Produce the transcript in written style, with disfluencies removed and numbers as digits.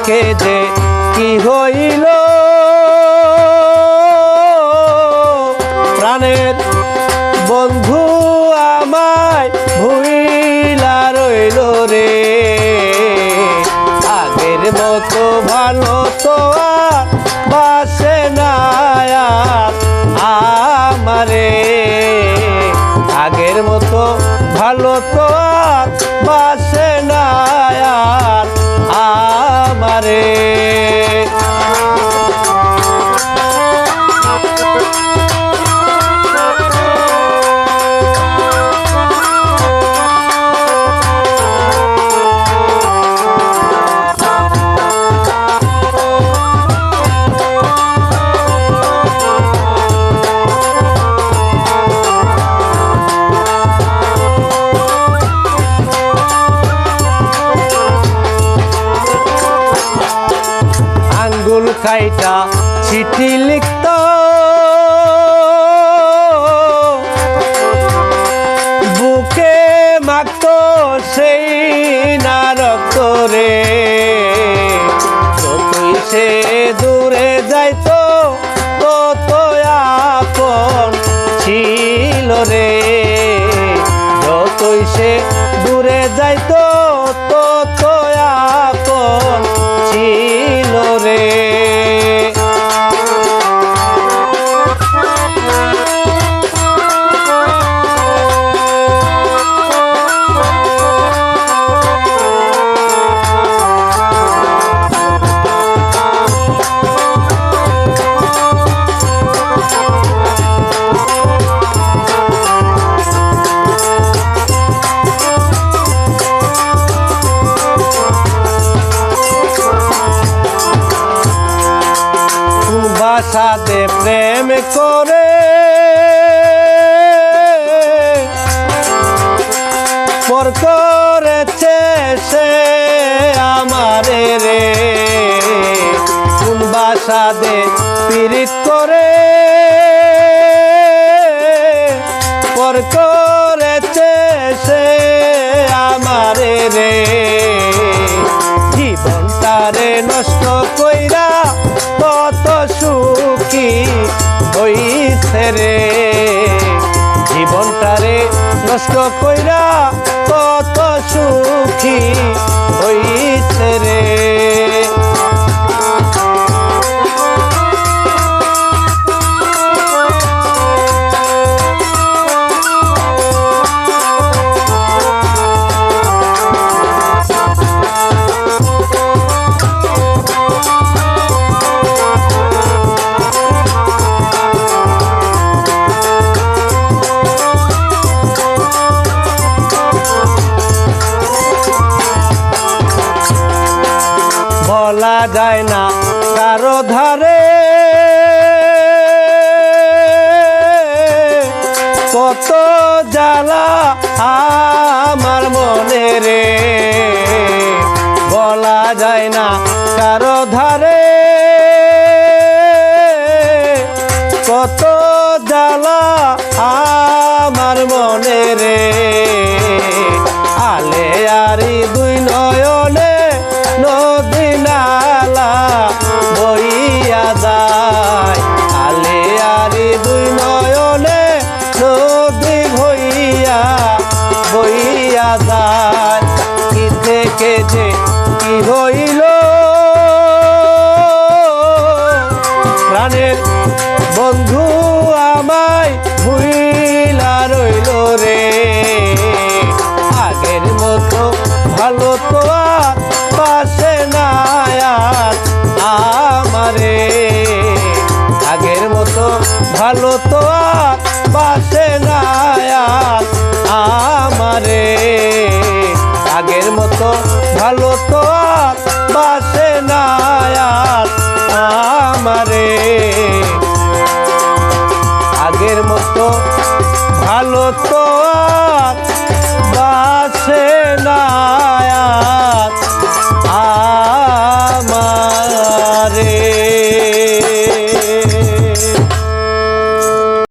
থেকে যে কি হইল প্রাণের বন্ধু আমায় ভুইলা রইল রে। আগের মতো ভালো তো আর বাসে না আমারে, আগের মতো ভালো তো আর বাসে না আমারে। আঙ্গুল খাইটা চিঠি লিখত বুকে মাখত সেই না রক্ত রে। যতই সে দূরে যাইতো তত আপন ছিল রে। যতই সে দূরে যাইতো তত আপন ছিল রে। সাথে প্রেম করে পর করেছে সে আমারে রে। কোন বাসাতে পীড়িত করে পর করেছে সে আমারে রে। জীবনটারে নষ্ট কইরা কত সুখী হইছে রে। জীবনটারে নষ্ট কইরা কত সুখী হইছে রে। বলা যায় না কারো ধারে কত জ্বালা আমার মনে রে। বলা যায় না কারো ধারে কত জ্বালা আমার মনে রে। আলে আরি দুই নয়নে নদী নালা বইয়া যায়। আলে আরি দুই নয়নে নদী বইয়া যায়। কি থেকে যে কি হইল প্রাণের বন্ধু আমায় ভুইলা রইল রে। আগের মতো ভালো তো আর বাসে না আমারে। আগের মতো ভালো তো আর বাসে না আমারে। আগের মতো ভালো তো আর বাসে না আমারে। আগের মতো ভালো তো